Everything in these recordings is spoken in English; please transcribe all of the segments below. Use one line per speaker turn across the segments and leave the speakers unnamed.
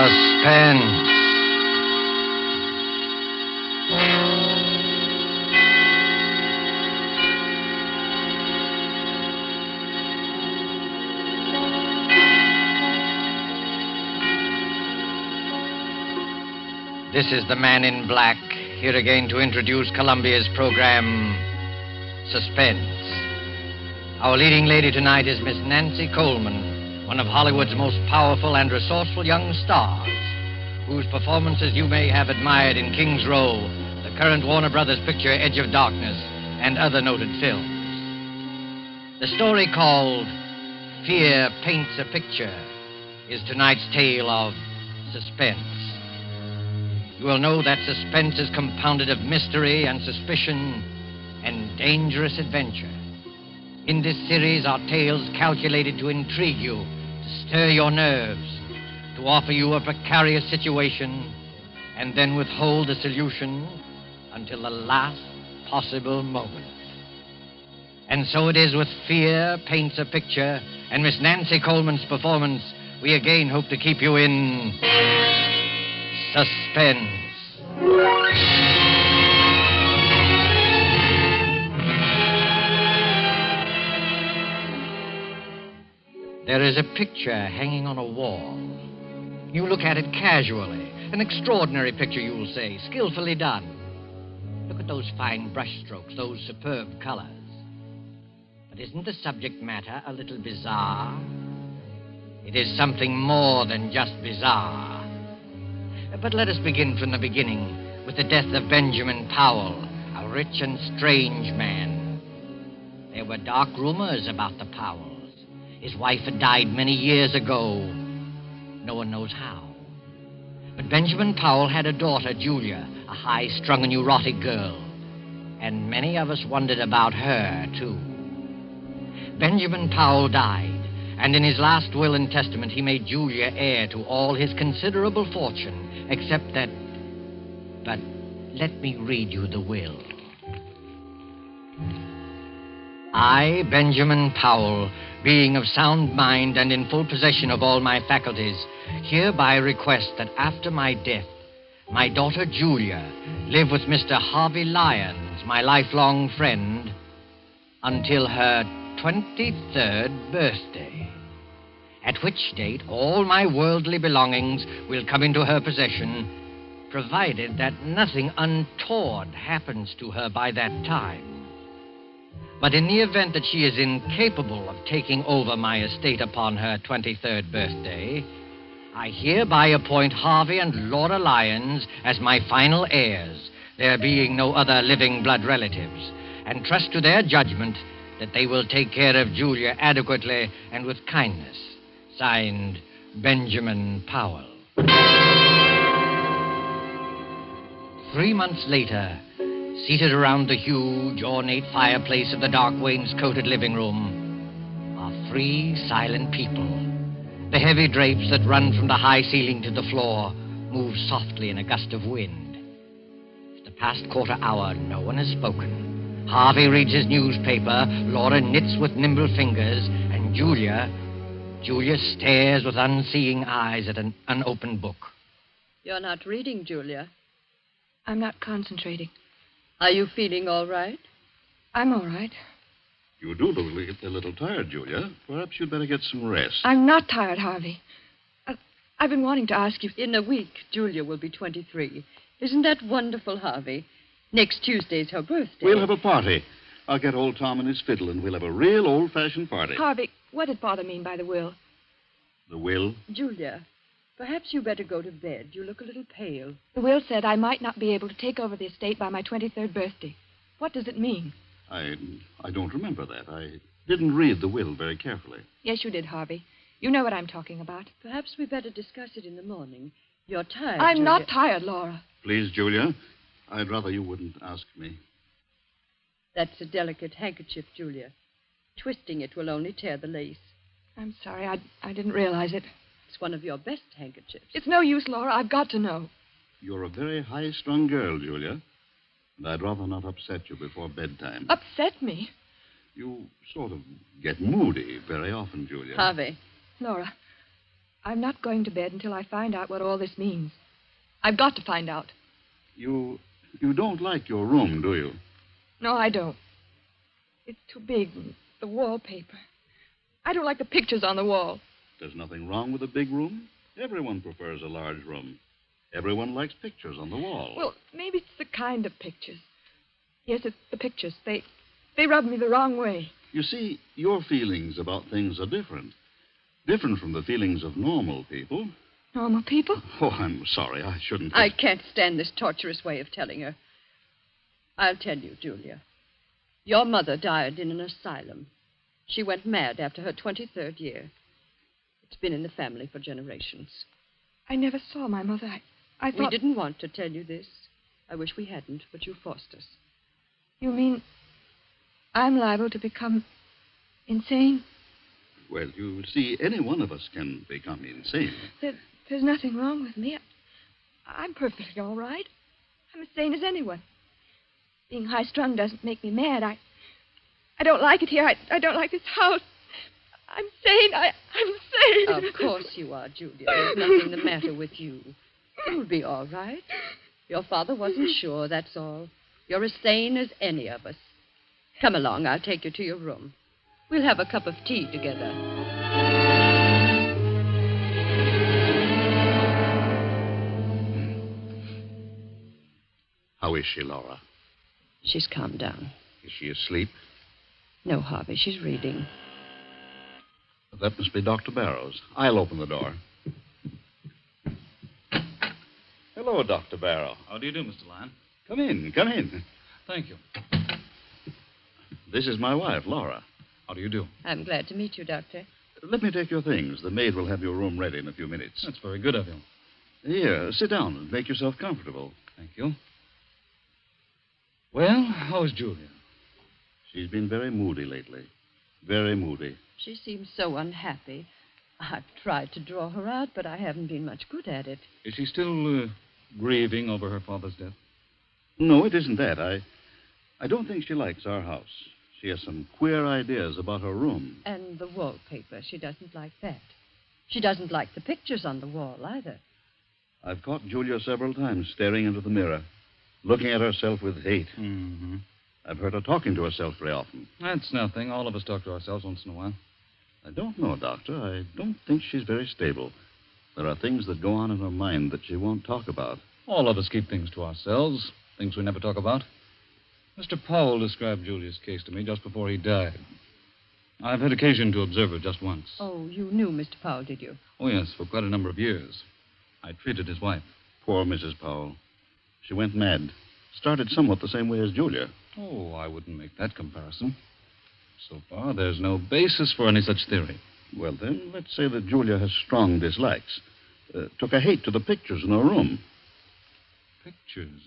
Suspense. This is the Man in Black, here again to introduce Columbia's program, Suspense. Our leading lady tonight is Miss Nancy Coleman, one of Hollywood's most powerful and resourceful young stars, whose performances you may have admired in King's Row, the current Warner Brothers picture Edge of Darkness, and other noted films. The story called Fear Paints a Picture is tonight's tale of suspense. You will know that suspense is compounded of mystery and suspicion and dangerous adventure. In this series are tales calculated to intrigue you, to stir your nerves, to offer you a precarious situation, and then withhold the solution until the last possible moment. And so it is with Fear Paints a Picture and Miss Nancy Coleman's performance, we again hope to keep you in suspense. There is a picture hanging on a wall. You look at it casually. An extraordinary picture, you'll say, skillfully done. Look at those fine brushstrokes, those superb colors. But isn't the subject matter a little bizarre? It is something more than just bizarre. But let us begin from the beginning with the death of Benjamin Powell, a rich and strange man. There were dark rumors about the Powells. His wife had died many years ago. No one knows how. But Benjamin Powell had a daughter, Julia, a high-strung and neurotic girl. And many of us wondered about her, too. Benjamin Powell died, and in his last will and testament, he made Julia heir to all his considerable fortune, except that... But let me read you the will. I, Benjamin Powell, being of sound mind and in full possession of all my faculties, hereby request that after my death, my daughter Julia live with Mr. Harvey Lyons, my lifelong friend, until her 23rd birthday, at which date all my worldly belongings will come into her possession, provided that nothing untoward happens to her by that time. But in the event that she is incapable of taking over my estate upon her 23rd birthday, I hereby appoint Harvey and Laura Lyons as my final heirs, there being no other living blood relatives, and trust to their judgment that they will take care of Julia adequately and with kindness. Signed, Benjamin Powell. 3 months later, seated around the huge, ornate fireplace of the dark wainscoted living room, are 3 silent people. The heavy drapes that run from the high ceiling to the floor move softly in a gust of wind. For the past quarter hour, no one has spoken. Harvey reads his newspaper, Laura knits with nimble fingers, and Julia stares with unseeing eyes at an unopened book.
You're not reading, Julia.
I'm not concentrating.
Are you feeling all right?
I'm all right.
You do look a little tired, Julia. Perhaps you'd better get some rest.
I'm not tired, Harvey. I've been wanting to ask you...
In a week, Julia will be 23. Isn't that wonderful, Harvey? Next Tuesday's her birthday.
We'll have a party. I'll get old Tom and his fiddle, and we'll have a real old-fashioned party.
Harvey, what did Father mean by the will?
The will?
Julia, perhaps you better go to bed. You look a little pale.
The will said I might not be able to take over the estate by my 23rd birthday. What does it mean?
I don't remember that. I didn't read the will very carefully.
Yes, you did, Harvey. You know what I'm talking about.
Perhaps we better discuss it in the morning. You're tired,
I'm
Julia.
not tired, Laura.
Please, Julia, I'd rather you wouldn't ask me.
That's a delicate handkerchief, Julia. Twisting it will only tear the lace.
I'm sorry. I didn't realize it.
It's one of your best handkerchiefs.
It's no use, Laura. I've got to know.
You're a very high-strung girl, Julia. And I'd rather not upset you before bedtime.
Upset me?
You sort of get moody very often, Julia.
Harvey.
Laura, I'm not going to bed until I find out what all this means. I've got to find out.
You don't like your room, do you?
No, I don't. It's too big, and the wallpaper. I don't like the pictures on the wall.
There's nothing wrong with a big room. Everyone prefers a large room. Everyone likes pictures on the wall.
Well, maybe it's the kind of pictures. Yes, it's the pictures. They rub me the wrong way.
You see, your feelings about things are different. Different from the feelings of normal people.
Normal people?
Oh, I'm sorry. I shouldn't...
I can't stand this torturous way of telling her. I'll tell you, Julia. Your mother died in an asylum. She went mad after her 23rd year. It's been in the family for generations.
I never saw my mother. I thought...
We didn't want to tell you this. I wish we hadn't, but you forced us.
You mean I'm liable to become insane?
Well, you see, any one of us can become insane.
There's nothing wrong with me. I'm perfectly all right. I'm as sane as anyone. Being high-strung doesn't make me mad. I don't like it here. I don't like this house. I'm sane. I'm sane.
Of course you are, Julia. There's nothing the matter with you. You'll be all right. Your father wasn't sure, that's all. You're as sane as any of us. Come along. I'll take you to your room. We'll have a cup of tea together.
How is she, Laura?
She's calmed down.
Is she asleep?
No, Harvey, she's reading.
That must be Dr. Barrows. I'll open the door. Hello, Dr. Barrow.
How do you do, Mr. Lyon?
Come in, come in.
Thank you.
This is my wife, Laura.
How do you do?
I'm glad to meet you, Doctor.
Let me take your things. The maid will have your room ready in a few minutes.
That's very good of you.
Here, sit down and make yourself comfortable.
Thank you. Well, how is Julia?
She's been very moody lately. Very moody.
She seems so unhappy. I've tried to draw her out, but I haven't been much good at it.
Is she still grieving over her father's death?
No, it isn't that. I don't think she likes our house. She has some queer ideas about her room.
And the wallpaper. She doesn't like that. She doesn't like the pictures on the wall either.
I've caught Julia several times staring into the mirror, looking at herself with hate.
Mm-hmm.
I've heard her talking to herself very often.
That's nothing. All of us talk to ourselves once in a while.
I don't know, Doctor. I don't think she's very stable. There are things that go on in her mind that she won't talk about.
All of us keep things to ourselves, things we never talk about. Mr. Powell described Julia's case to me just before he died. I've had occasion to observe her just once.
Oh, you knew Mr. Powell, did you?
Oh, yes, for quite a number of years. I treated his wife.
Poor Mrs. Powell. She went mad. Started somewhat the same way as Julia.
Oh, I wouldn't make that comparison. So far, there's no basis for any such theory.
Well, then, let's say that Julia has strong dislikes. Took a hate to the pictures in her room.
Pictures,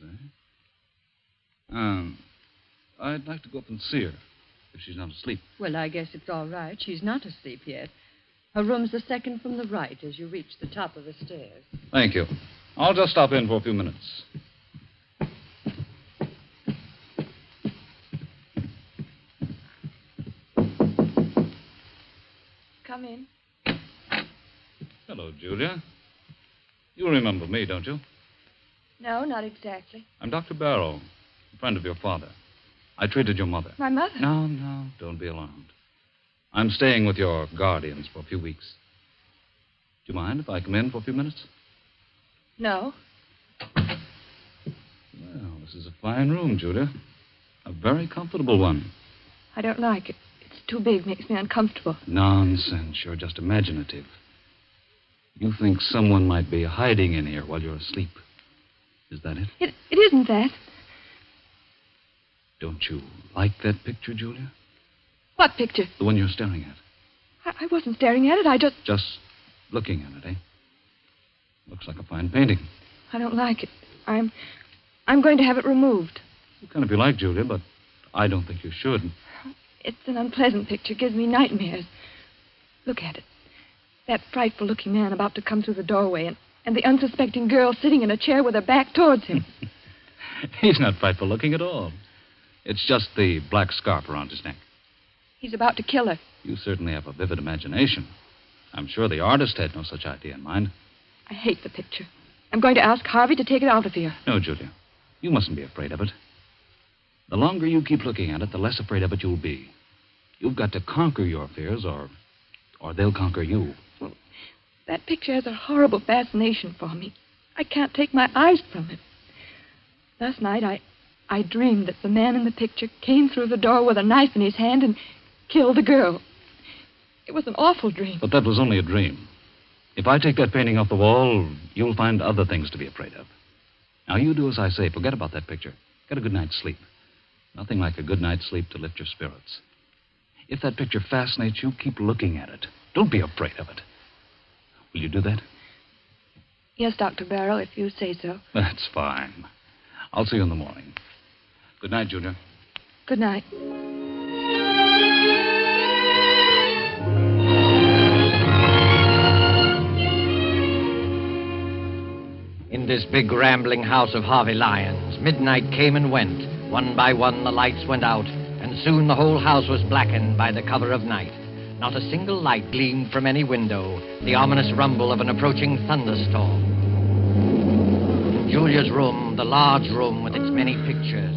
eh? I'd like to go up and see her, if she's not asleep.
Well, I guess it's all right. She's not asleep yet. Her room's the second from the right as you reach the top of the stairs.
Thank you. I'll just stop in for a few minutes.
Come in.
Hello, Julia. You remember me, don't you?
No, not exactly.
I'm Dr. Barrow, a friend of your father. I treated your mother.
My mother?
No, don't be alarmed. I'm staying with your guardians for a few weeks. Do you mind if I come in for a few minutes?
No.
Well, this is a fine room, Julia. A very comfortable one.
I don't like it. It's too big, makes me uncomfortable.
Nonsense. You're just imaginative. You think someone might be hiding in here while you're asleep. Is that it?
It isn't that.
Don't you like that picture, Julia?
What picture?
The one you're staring at.
I wasn't staring at it. I just...
Just looking at it, eh? Looks like a fine painting.
I don't like it. I'm going to have it removed.
You can if you like, Julia, but I don't think you should.
It's an unpleasant picture. Gives me nightmares. Look at it. That frightful-looking man about to come through the doorway, and the unsuspecting girl sitting in a chair with her back towards him.
He's not frightful looking at all. It's just the black scarf around his neck.
He's about to kill her.
You certainly have a vivid imagination. I'm sure the artist had no such idea in mind.
I hate the picture. I'm going to ask Harvey to take it out of here.
No, Julia. You mustn't be afraid of it. The longer you keep looking at it, the less afraid of it you'll be. You've got to conquer your fears, or they'll conquer you.
Well, that picture has a horrible fascination for me. I can't take my eyes from it. Last night, I dreamed that the man in the picture came through the door with a knife in his hand and killed the girl. It was an awful dream.
But that was only a dream. If I take that painting off the wall, you'll find other things to be afraid of. Now, you do as I say. Forget about that picture. Get a good night's sleep. Nothing like a good night's sleep to lift your spirits. If that picture fascinates you, keep looking at it. Don't be afraid of it. Will you do that?
Yes, Dr. Barrow, if you say so.
That's fine. I'll see you in the morning. Good night, Julia.
Good night.
In this big rambling house of Harvey Lyons, midnight came and went. One by one, the lights went out, and soon the whole house was blackened by the cover of night. Not a single light gleamed from any window, the ominous rumble of an approaching thunderstorm. In Julia's room, the large room with its many pictures,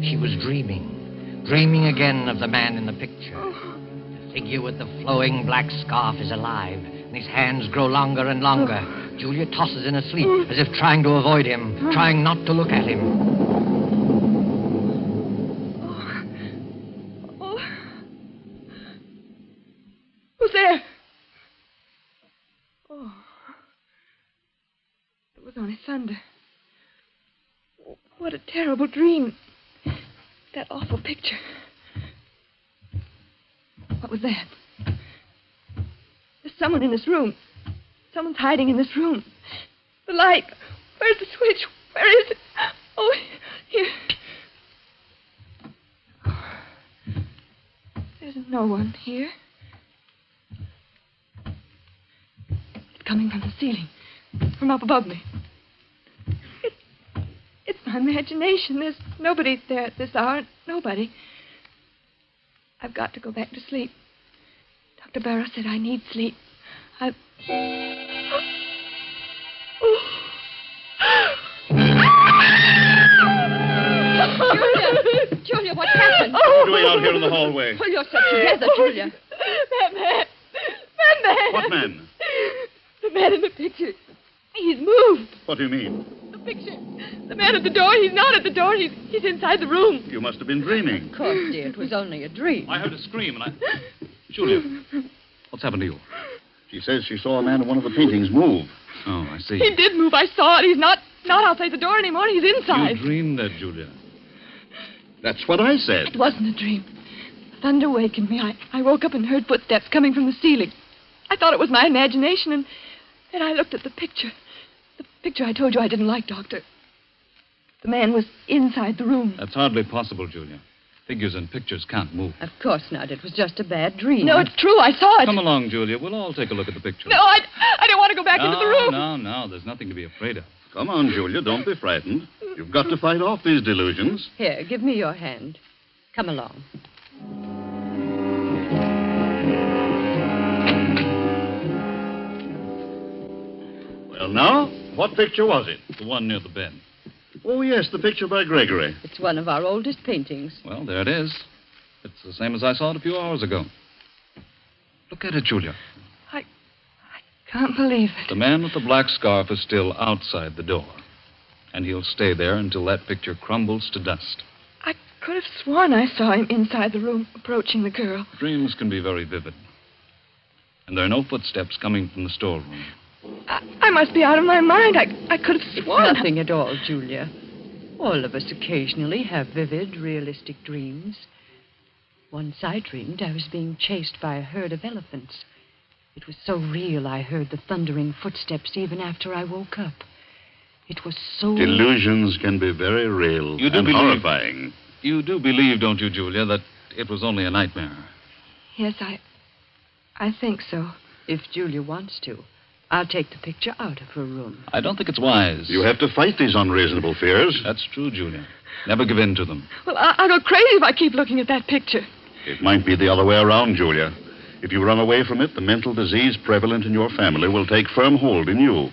she was dreaming again of the man in the picture. The figure with the flowing black scarf is alive, and his hands grow longer and longer. Julia tosses in her sleep, as if trying to avoid him, trying not to look at him.
Who's there? Oh. It was only thunder. What a terrible dream. That awful picture. What was that? There's someone in this room. Someone's hiding in this room. The light. Where's the switch? Where is it? Oh, here. There's no one here. It's coming from the ceiling. From up above me. It's my imagination. There's nobody there at this hour. Nobody. I've got to go back to sleep. Dr. Barrow said I need sleep.
Julia, what happened?
What are you doing out here in the hallway?
Pull yourself together, Julia.
That man. That man.
What man?
The man in the picture. He's moved.
What do you mean?
The picture. The man at the door. He's not at the door. He's inside the room.
You must have been dreaming.
Of course, dear. It was only a dream.
I heard a scream, and Julia, what's happened to you?
She says she saw a man in one of the paintings move.
Oh, I see.
He did move. I saw it. He's not outside the door anymore. He's inside.
You dreamed that, Julia.
That's what I said.
It wasn't a dream. The thunder awakened me. I woke up and heard footsteps coming from the ceiling. I thought it was my imagination, and then I looked at the picture. The picture I told you I didn't like, Doctor. The man was inside the room.
That's hardly possible, Julia. Figures and pictures can't move.
Of course not. It was just a bad dream.
No, it's true. I saw it.
Come along, Julia. We'll all take a look at the picture.
No, I don't want to go back into the room.
No. There's nothing to be afraid of.
Come on, Julia. Don't be frightened. You've got to fight off these delusions.
Here, give me your hand. Come along.
Well, now, what picture was it?
The one near the bed.
Oh, yes, the picture by Gregory.
It's one of our oldest paintings.
Well, there it is. It's the same as I saw it a few hours ago. Look at it, Julia.
I can't believe it.
The man with the black scarf is still outside the door. And he'll stay there until that picture crumbles to dust.
I could have sworn I saw him inside the room approaching the girl.
Dreams can be very vivid. And there are no footsteps coming from the storeroom.
I must be out of my mind. I could have sworn.
Nothing at all, Julia. All of us occasionally have vivid, realistic dreams. Once I dreamed I was being chased by a herd of elephants. It was so real I heard the thundering footsteps even after I woke up. It was so...
Delusions can be very real and horrifying.
You do believe, don't you, Julia, that it was only a nightmare?
Yes, I think so.
If Julia wants to, I'll take the picture out of her room.
I don't think it's wise.
You have to fight these unreasonable fears.
That's true, Julia. Never give in to them.
Well, I'll go crazy if I keep looking at that picture.
It might be the other way around, Julia. If you run away from it, the mental disease prevalent in your family will take firm hold in you.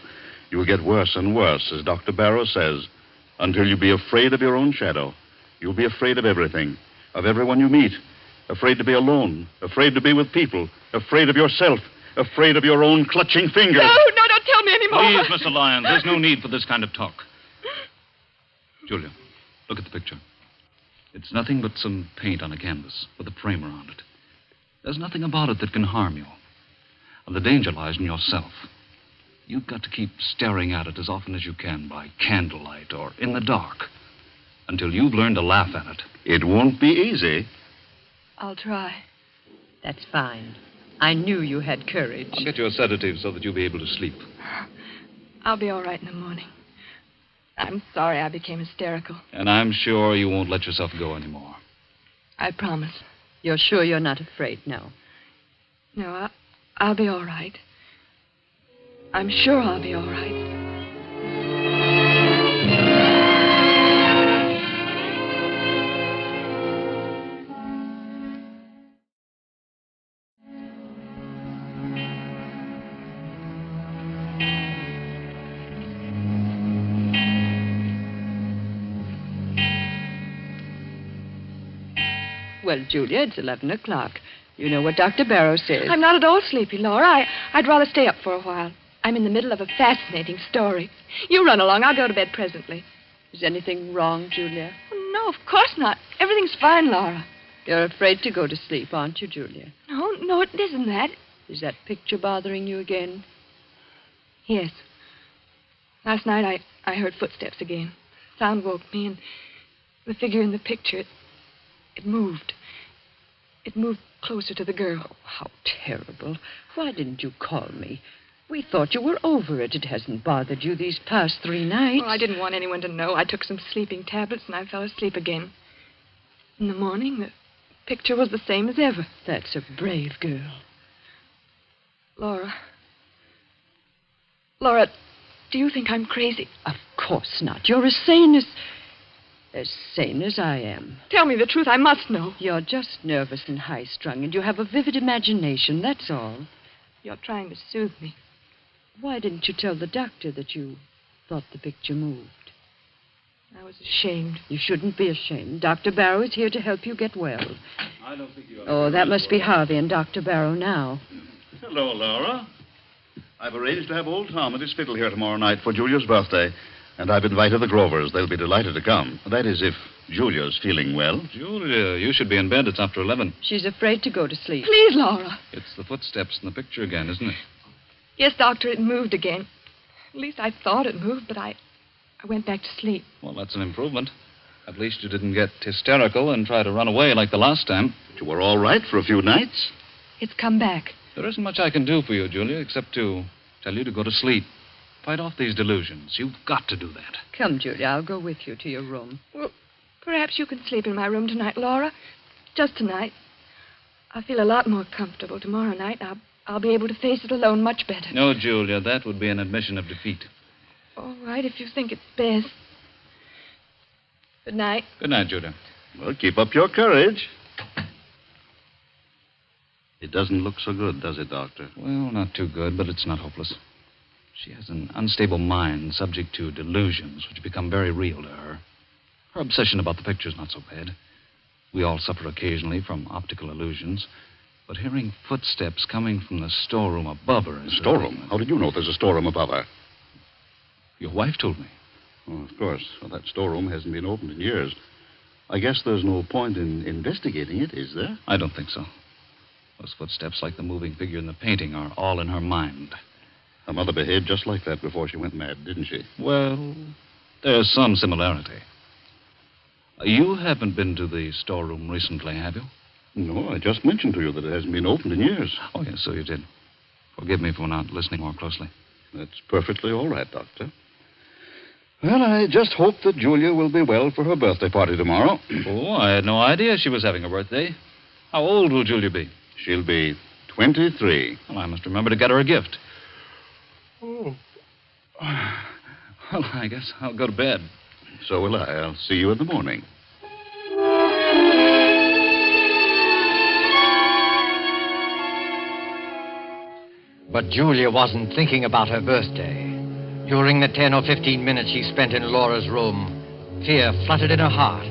You will get worse and worse, as Dr. Barrow says, until you be afraid of your own shadow. You'll be afraid of everything, of everyone you meet, afraid to be alone, afraid to be with people, afraid of yourself, afraid of your own clutching fingers.
No, don't tell me anymore.
Please, Mr. Lyons, there's no need for this kind of talk. Julia, look at the picture. It's nothing but some paint on a canvas with a frame around it. There's nothing about it that can harm you. And the danger lies in yourself. You've got to keep staring at it as often as you can by candlelight or in the dark until you've learned to laugh at it.
It won't be easy.
I'll try.
That's fine. I knew you had courage.
I'll get you a sedative so that you'll be able to sleep.
I'll be all right in the morning. I'm sorry I became hysterical.
And I'm sure you won't let yourself go anymore.
I promise.
You're sure you're not afraid now?
No, I'll be all right. I'm sure I'll be all right.
Well, Julia, it's 11 o'clock. You know what Dr. Barrow says.
I'm not at all sleepy, Laura. I'd rather stay up for a while. I'm in the middle of a fascinating story. You run along. I'll go to bed presently.
Is anything wrong, Julia?
Oh, no, of course not. Everything's fine, Laura.
You're afraid to go to sleep, aren't you, Julia?
No, it isn't that.
Is that picture bothering you again?
Yes. Last night I heard footsteps again. Sound woke me, and the figure in the picture, it moved. It moved closer to the girl.
Oh, how terrible. Why didn't you call me? We thought you were over it. It hasn't bothered you these past 3 nights.
Well, I didn't want anyone to know. I took some sleeping tablets, and I fell asleep again. In the morning, the picture was the same as ever.
That's a brave girl.
Laura, do you think I'm crazy?
Of course not. You're as sane as I am.
Tell me the truth. I must know.
You're just nervous and high-strung, and you have a vivid imagination, that's all.
You're trying to soothe me.
Why didn't you tell the doctor that you thought the picture moved?
I was ashamed.
You shouldn't be ashamed. Dr. Barrow is here to help you get well.
I don't think you have...
Oh, that must be Harvey and Dr. Barrow now.
Hello, Laura. I've arranged to have old Tom at his fiddle here tomorrow night for Julia's birthday, and I've invited the Grovers. They'll be delighted to come. That is, if Julia's feeling well.
Julia, you should be in bed. It's after 11.
She's afraid to go to sleep.
Please, Laura.
It's the footsteps in the picture again, isn't it?
Yes, Doctor, it moved again. At least I thought it moved, but I went back to sleep.
Well, that's an improvement. At least you didn't get hysterical and try to run away like the last time.
But you were all right for a few nights.
It's come back.
There isn't much I can do for you, Julia, except to tell you to go to sleep. Fight off these delusions. You've got to do that.
Come, Julia, I'll go with you to your room.
Well, perhaps you can sleep in my room tonight, Laura. Just tonight. I'll feel a lot more comfortable tomorrow night. I'll be able to face it alone much better.
No, Julia, that would be an admission of defeat.
All right, if you think it's best. Good night.
Good night, Julia.
Well, keep up your courage. It doesn't look so good, does it, Doctor?
Well, not too good, but it's not hopeless. She has an unstable mind subject to delusions which become very real to her. Her obsession about the picture's not so bad. We all suffer occasionally from optical illusions, but hearing footsteps coming from the storeroom above her is...
Storeroom? How did you know there's a storeroom above her?
Your wife told me.
Oh, of course. Well, that storeroom hasn't been opened in years. I guess there's no point in investigating it, is there?
I don't think so. Those footsteps, like the moving figure in the painting, are all in her mind.
Her mother behaved just like that before she went mad, didn't she?
Well, there's some similarity. You haven't been to the storeroom recently, have you?
No, I just mentioned to you that it hasn't been opened in years.
Oh, yes, so you did. Forgive me for not listening more closely.
That's perfectly all right, Doctor. Well, I just hope that Julia will be well for her birthday party tomorrow.
Oh, I had no idea she was having a birthday. How old will Julia be?
She'll be 23.
Well, I must remember to get her a gift. Oh. Well, I guess I'll go to bed.
So will I. I'll see you in the morning.
But Julia wasn't thinking about her birthday. During the 10 or 15 minutes she spent in Laura's room, fear fluttered in her heart.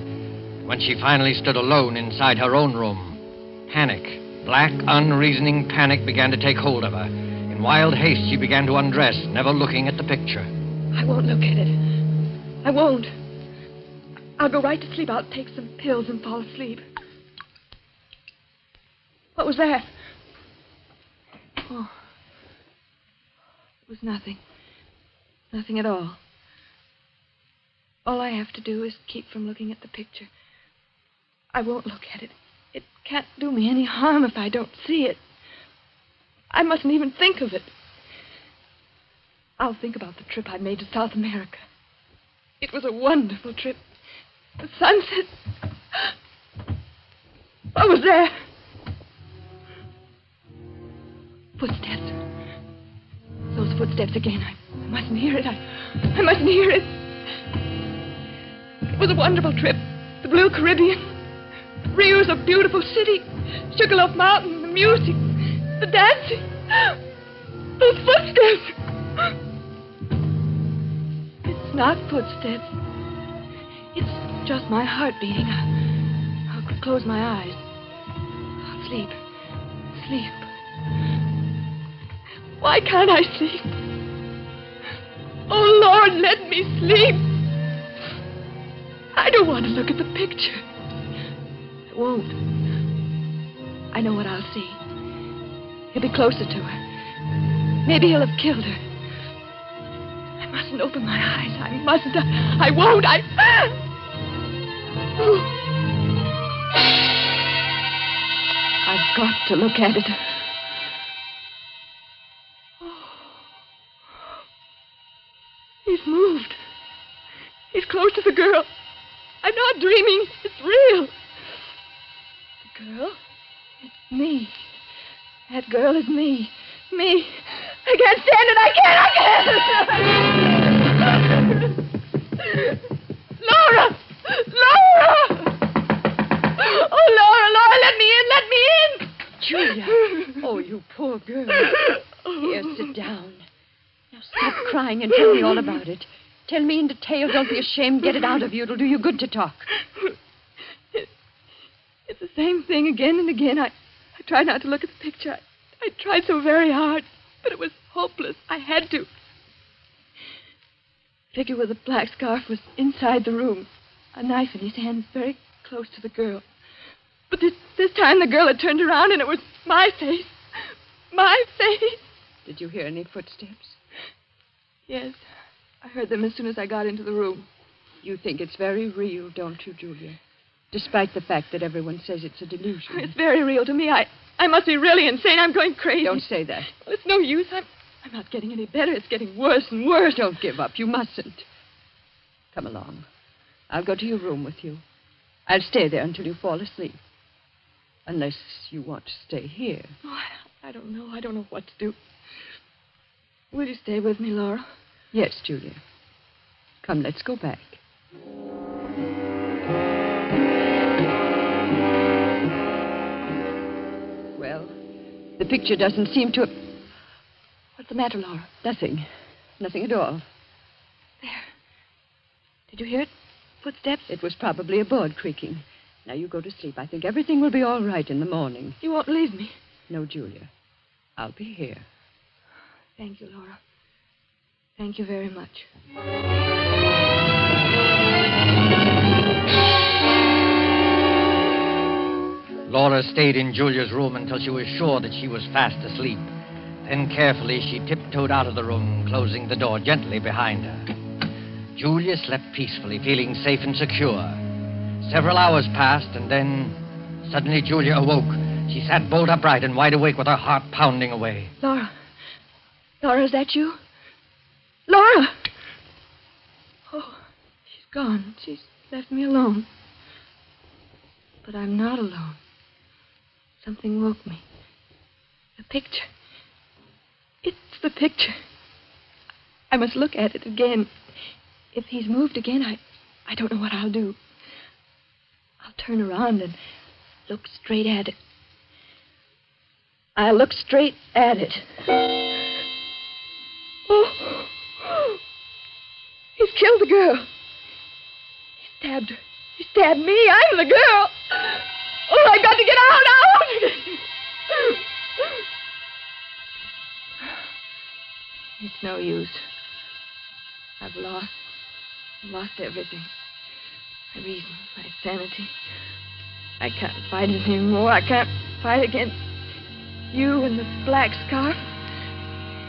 When she finally stood alone inside her own room, panic, black, unreasoning panic began to take hold of her. In wild haste, she began to undress, never looking at the picture.
I won't look at it. I won't. I'll go right to sleep. I'll take some pills and fall asleep. What was that? Oh. It was nothing. Nothing at all. All I have to do is keep from looking at the picture. I won't look at it. It can't do me any harm if I don't see it. I mustn't even think of it. I'll think about the trip I made to South America. It was a wonderful trip. The sunset. What was that? Footsteps. Those footsteps again. I mustn't hear it. I mustn't hear it. It was a wonderful trip. The blue Caribbean. Rio's a beautiful city. Sugarloaf Mountain, the music, the dancing. Those footsteps. It's not footsteps. It's just my heart beating. I'll close my eyes. I'll sleep. Sleep. Why can't I sleep? Oh, Lord, let me sleep. I don't want to look at the picture. I won't. I know what I'll see. He'll be closer to her. Maybe he'll have killed her. I mustn't open my eyes. I mustn't. I won't. I've got to look at it. He's moved. He's close to the girl. I'm not dreaming. It's real. The girl? It's me. That girl is me. Me. I can't stand it. I can't. Laura! Laura! Oh, Laura, let me in. Let me in.
Julia. Oh, you poor girl. Here, sit down. Now stop crying and tell me all about it. Tell me in detail. Don't be ashamed. Get it out of you. It'll do you good to talk.
It's the same thing again and again. I tried not to look at the picture. I tried so very hard, but it was hopeless. I had to. The figure with the black scarf was inside the room, a knife in his hand, very close to the girl. But this time the girl had turned around, and it was my face. My face.
Did you hear any footsteps?
Yes. I heard them as soon as I got into the room.
You think it's very real, don't you, Julia? Despite the fact that everyone says it's a delusion.
It's very real to me. I must be really insane. I'm going crazy.
Don't say that.
Well, it's no use. I'm not getting any better. It's getting worse and worse.
Don't give up. You mustn't. Come along. I'll go to your room with you. I'll stay there until you fall asleep. Unless you want to stay here.
Oh, I don't know. I don't know what to do. Will you stay with me, Laura?
Yes, Julia. Come, let's go back. Well, the picture doesn't seem to...
What's the matter, Laura?
Nothing. Nothing at all.
There. Did you hear it? Footsteps?
It was probably a board creaking. Now you go to sleep. I think everything will be all right in the morning.
You won't leave me?
No, Julia. I'll be here.
Thank you, Laura. Thank you very much.
Laura stayed in Julia's room until she was sure that she was fast asleep. Then carefully she tiptoed out of the room, closing the door gently behind her. Julia slept peacefully, feeling safe and secure. Several hours passed, and then suddenly Julia awoke. She sat bolt upright and wide awake with her heart pounding away.
Laura. Laura, is that you? Laura! Oh, she's gone. She's left me alone. But I'm not alone. Something woke me. The picture. It's the picture. I must look at it again. If he's moved again, I don't know what I'll do. I'll turn around and look straight at it. I'll look straight at it. killed the girl. He stabbed her. He stabbed me. I'm the girl. Oh, I got to get out. It's no use. I've lost everything. My reason, my sanity. I can't fight it anymore. I can't fight against you and the black scarf.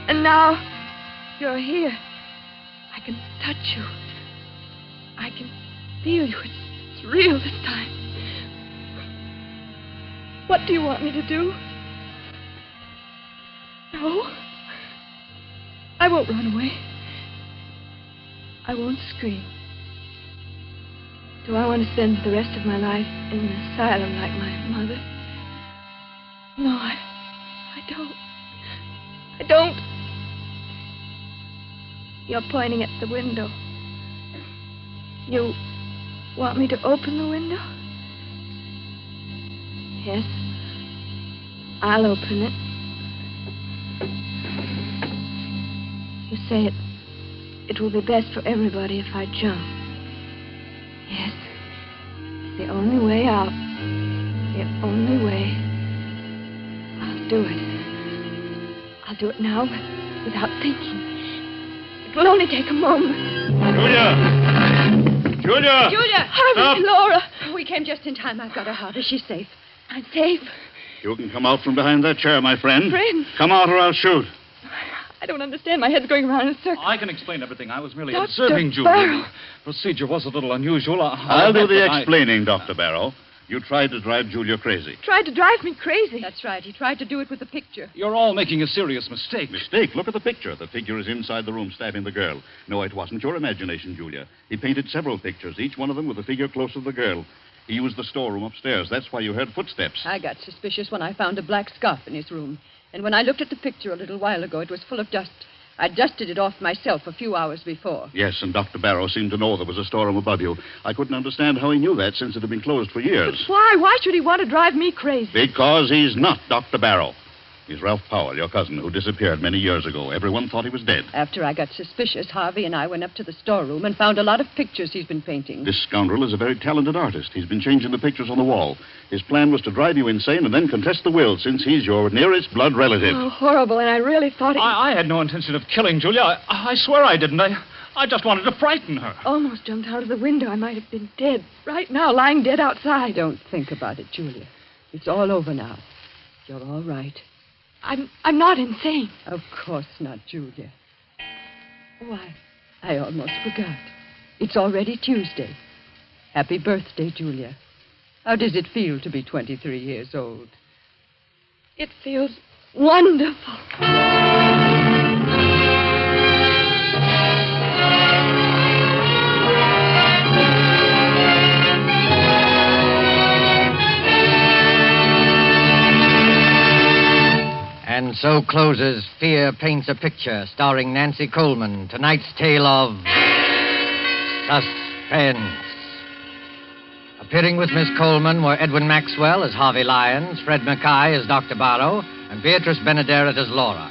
And now you're here. I can touch you. I can feel you. It's real this time. What do you want me to do? No. I won't run away. I won't scream. Do I want to spend the rest of my life in an asylum like my mother? No, I don't. I don't. You're pointing at the window. You want me to open the window? Yes. I'll open it. You say it will be best for everybody if I jump. Yes. It's the only way out. The only way. I'll do it. I'll do it now without thinking. It will only take a moment.
Julia!
Harvey,
Stop.
Laura.
We came just in time. I've got her, Harvey. She's safe.
I'm safe.
You can come out from behind that chair, my friend.
Friend?
Come out or I'll shoot.
I don't understand. My head's going around in a circle.
I can explain everything. I was merely
Dr.
observing Julia.
Barrow.
The procedure was a little unusual.
I'll do the
admit that
explaining, Dr. Barrow. You tried to drive Julia crazy.
Tried to drive me crazy.
That's right. He tried to do it with the picture.
You're all making a serious mistake.
Mistake. Look at the picture. The figure is inside the room stabbing the girl. No, it wasn't your imagination, Julia. He painted several pictures, each one of them with a figure close to the girl. He used the storeroom upstairs. That's why you heard footsteps.
I got suspicious when I found a black scarf in his room. And when I looked at the picture a little while ago, it was full of dust. I dusted it off myself a few hours before.
Yes, and Dr. Barrow seemed to know there was a storeroom above you. I couldn't understand how he knew that since it had been closed for years.
But why? Why should he want to drive me crazy?
Because he's not Dr. Barrow. He's Ralph Powell, your cousin, who disappeared many years ago. Everyone thought he was dead.
After I got suspicious, Harvey and I went up to the storeroom and found a lot of pictures he's been painting.
This scoundrel is a very talented artist. He's been changing the pictures on the wall. His plan was to drive you insane and then contest the will, since he's your nearest blood relative.
Oh, horrible. And I really thought it...
I had no intention of killing Julia. I swear I didn't. I just wanted to frighten her.
Almost jumped out of the window. I might have been dead. Right now, lying dead outside.
Don't think about it, Julia. It's all over now. You're all right.
I'm not insane.
Of course not, Julia. Why, I almost forgot. It's already Tuesday. Happy birthday, Julia. How does it feel to be 23 years old?
It feels wonderful.
And so closes Fear Paints a Picture, starring Nancy Coleman. Tonight's tale of Suspense. Appearing with Miss Coleman were Edwin Maxwell as Harvey Lyons, Fred Mackay as Dr. Barrow, and Beatrice Benaderet as Laura.